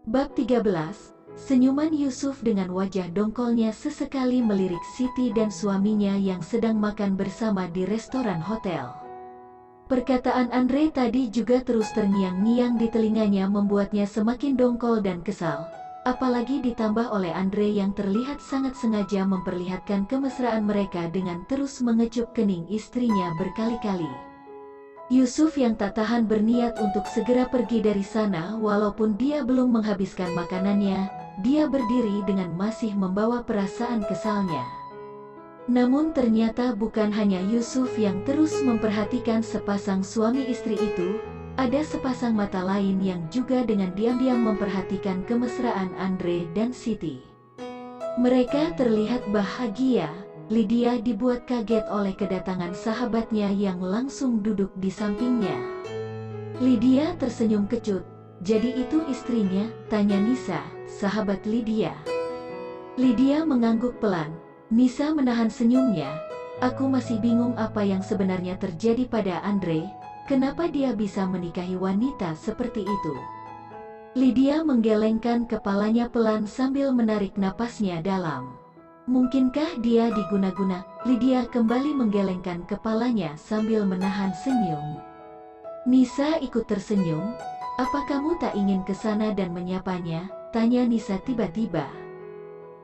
Bab 13, senyuman Yusuf dengan wajah dongkolnya sesekali melirik Siti dan suaminya yang sedang makan bersama di restoran hotel. Perkataan Andre tadi juga terus terngiang-ngiang di telinganya membuatnya semakin dongkol dan kesal. Apalagi ditambah oleh Andre yang terlihat sangat sengaja memperlihatkan kemesraan mereka dengan terus mengecup kening istrinya berkali-kali. Yusuf yang tak tahan berniat untuk segera pergi dari sana walaupun dia belum menghabiskan makanannya, dia berdiri dengan masih membawa perasaan kesalnya. Namun ternyata bukan hanya Yusuf yang terus memperhatikan sepasang suami istri itu, ada sepasang mata lain yang juga dengan diam-diam memperhatikan kemesraan Andre dan Siti. Mereka terlihat bahagia. Lydia dibuat kaget oleh kedatangan sahabatnya yang langsung duduk di sampingnya. Lydia tersenyum kecut. "Jadi itu istrinya?" tanya Nisa, sahabat Lydia. Lydia mengangguk pelan. Nisa menahan senyumnya. "Aku masih bingung apa yang sebenarnya terjadi pada Andre. Kenapa dia bisa menikahi wanita seperti itu?" Lydia menggelengkan kepalanya pelan sambil menarik napasnya dalam. "Mungkinkah dia diguna-guna?" Lydia kembali menggelengkan kepalanya sambil menahan senyum. Nisa ikut tersenyum. "Apa kamu tak ingin ke sana dan menyapanya?" tanya Nisa tiba-tiba.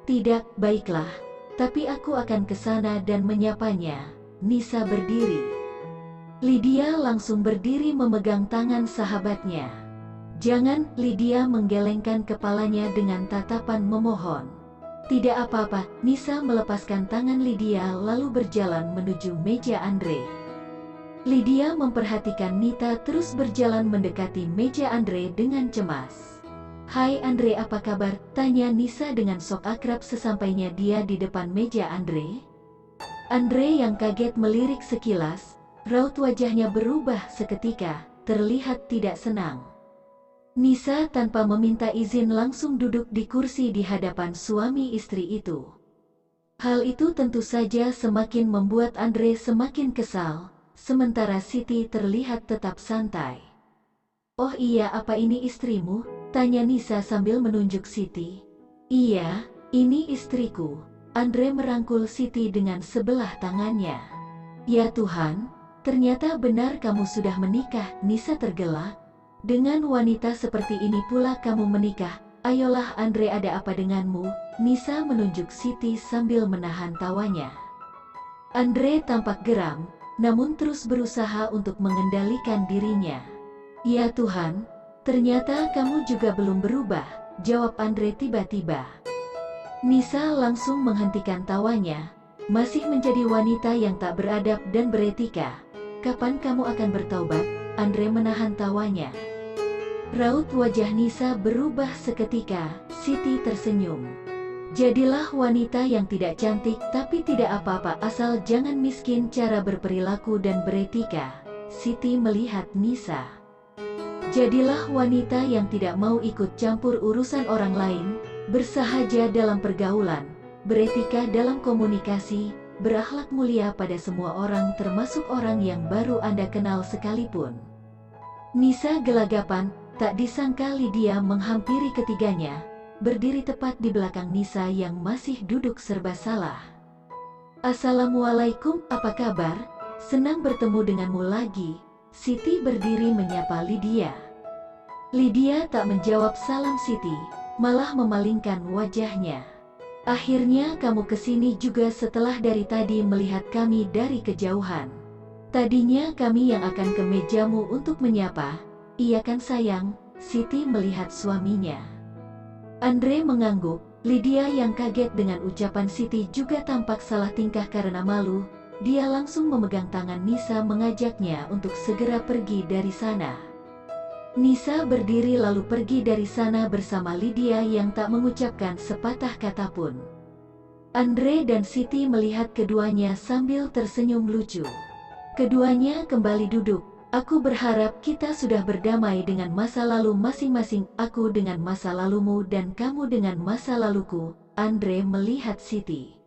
"Tidak, baiklah. Tapi aku akan ke sana dan menyapanya." Nisa berdiri. Lydia langsung berdiri memegang tangan sahabatnya. "Jangan," Lydia menggelengkan kepalanya dengan tatapan memohon. "Tidak apa-apa." Nisa melepaskan tangan Lydia lalu berjalan menuju meja Andre. Lydia memperhatikan Nita terus berjalan mendekati meja Andre dengan cemas. "Hai Andre, apa kabar?" tanya Nisa dengan sok akrab sesampainya dia di depan meja Andre. Andre yang kaget melirik sekilas, raut wajahnya berubah seketika, terlihat tidak senang. Nisa tanpa meminta izin langsung duduk di kursi di hadapan suami istri itu. Hal itu tentu saja semakin membuat Andre semakin kesal, sementara Siti terlihat tetap santai. "Oh iya, apa ini istrimu?" tanya Nisa sambil menunjuk Siti. "Iya, ini istriku." Andre merangkul Siti dengan sebelah tangannya. "Ya Tuhan, ternyata benar kamu sudah menikah." Nisa tergelak. "Dengan wanita seperti ini pula kamu menikah? Ayolah Andre, ada apa denganmu?" Nisa menunjuk Siti sambil menahan tawanya. Andre tampak geram, namun terus berusaha untuk mengendalikan dirinya. "Ya Tuhan, ternyata kamu juga belum berubah," jawab Andre tiba-tiba. Nisa langsung menghentikan tawanya. "Masih menjadi wanita yang tak beradab dan beretika. Kapan kamu akan bertaubat?" Andre menahan tawanya. Raut wajah Nisa berubah seketika. Siti tersenyum. "Jadilah wanita yang tidak cantik tapi tidak apa-apa asal jangan miskin, cara berperilaku dan beretika." Siti melihat Nisa. "Jadilah wanita yang tidak mau ikut campur urusan orang lain, bersahaja dalam pergaulan, beretika dalam komunikasi, berakhlak mulia pada semua orang termasuk orang yang baru Anda kenal sekalipun." Nisa gelagapan. Tak disangka Lydia menghampiri ketiganya, berdiri tepat di belakang Nisa yang masih duduk serba salah. "Assalamualaikum, apa kabar? Senang bertemu denganmu lagi." Siti berdiri menyapa Lydia. Lydia tak menjawab salam Siti, malah memalingkan wajahnya. "Akhirnya kamu kesini juga setelah dari tadi melihat kami dari kejauhan. Tadinya kami yang akan ke mejamu untuk menyapa." "Iya kan sayang?" Siti melihat suaminya. Andre mengangguk. Lydia yang kaget dengan ucapan Siti juga tampak salah tingkah karena malu. Dia langsung memegang tangan Nisa mengajaknya untuk segera pergi dari sana. Nisa berdiri lalu pergi dari sana bersama Lydia yang tak mengucapkan sepatah kata pun. Andre dan Siti melihat keduanya sambil tersenyum lucu. Keduanya kembali duduk. "Aku berharap kita sudah berdamai dengan masa lalu masing-masing, aku dengan masa lalumu dan kamu dengan masa laluku." Andre melihat Siti.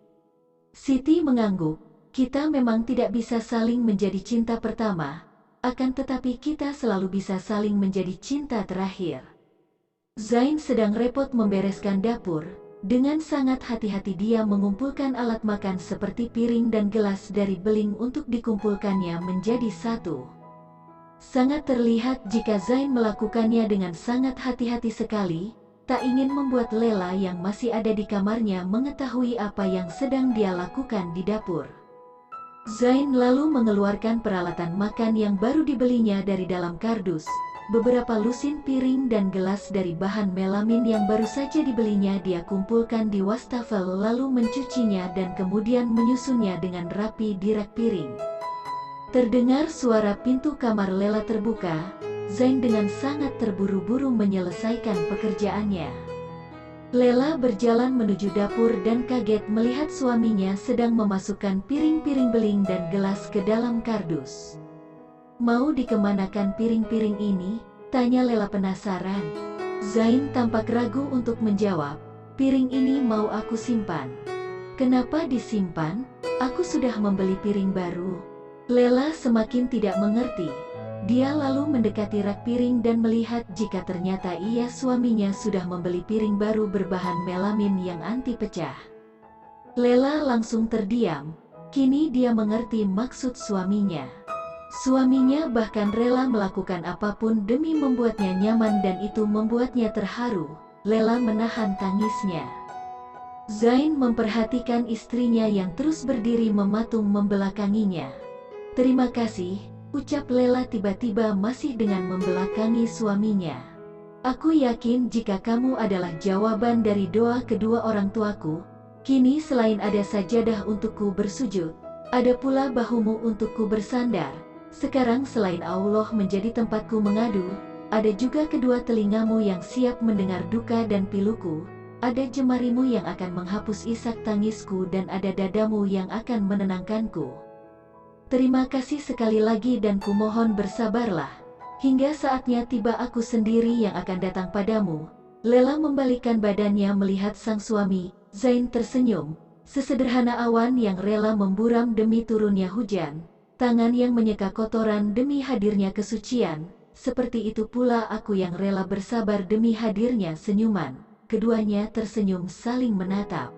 Siti mengangguk. "Kita memang tidak bisa saling menjadi cinta pertama, akan tetapi kita selalu bisa saling menjadi cinta terakhir." Zain sedang repot membereskan dapur. Dengan sangat hati-hati dia mengumpulkan alat makan seperti piring dan gelas dari beling untuk dikumpulkannya menjadi satu. Sangat terlihat jika Zain melakukannya dengan sangat hati-hati sekali, tak ingin membuat Lela yang masih ada di kamarnya mengetahui apa yang sedang dia lakukan di dapur. Zain lalu mengeluarkan peralatan makan yang baru dibelinya dari dalam kardus, beberapa lusin piring dan gelas dari bahan melamin yang baru saja dibelinya dia kumpulkan di wastafel lalu mencucinya dan kemudian menyusunnya dengan rapi di rak piring. Terdengar suara pintu kamar Lela terbuka, Zain dengan sangat terburu-buru menyelesaikan pekerjaannya. Lela berjalan menuju dapur dan kaget melihat suaminya sedang memasukkan piring-piring beling dan gelas ke dalam kardus. "Mau dikemanakan piring-piring ini?" tanya Lela penasaran. Zain tampak ragu untuk menjawab, "Piring ini mau aku simpan." "Kenapa disimpan? Aku sudah membeli piring baru." Lela semakin tidak mengerti. Dia lalu mendekati rak piring dan melihat jika ternyata suaminya sudah membeli piring baru berbahan melamin yang anti pecah. Lela langsung terdiam. Kini dia mengerti maksud suaminya. Suaminya bahkan rela melakukan apapun demi membuatnya nyaman dan itu membuatnya terharu. Lela menahan tangisnya. Zain memperhatikan istrinya yang terus berdiri mematung membelakanginya. "Terima kasih," ucap Lela tiba-tiba masih dengan membelakangi suaminya. "Aku yakin jika kamu adalah jawaban dari doa kedua orang tuaku. Kini selain ada sajadah untukku bersujud, ada pula bahumu untukku bersandar. Sekarang selain Allah menjadi tempatku mengadu, ada juga kedua telingamu yang siap mendengar duka dan piluku, ada jemarimu yang akan menghapus isak tangisku dan ada dadamu yang akan menenangkanku. Terima kasih sekali lagi dan kumohon bersabarlah. Hingga saatnya tiba aku sendiri yang akan datang padamu." Lela membalikkan badannya melihat sang suami. Zain tersenyum. Sesederhana awan yang rela memburam demi turunnya hujan, tangan yang menyeka kotoran demi hadirnya kesucian, seperti itu pula aku yang rela bersabar demi hadirnya senyuman. Keduanya tersenyum saling menatap.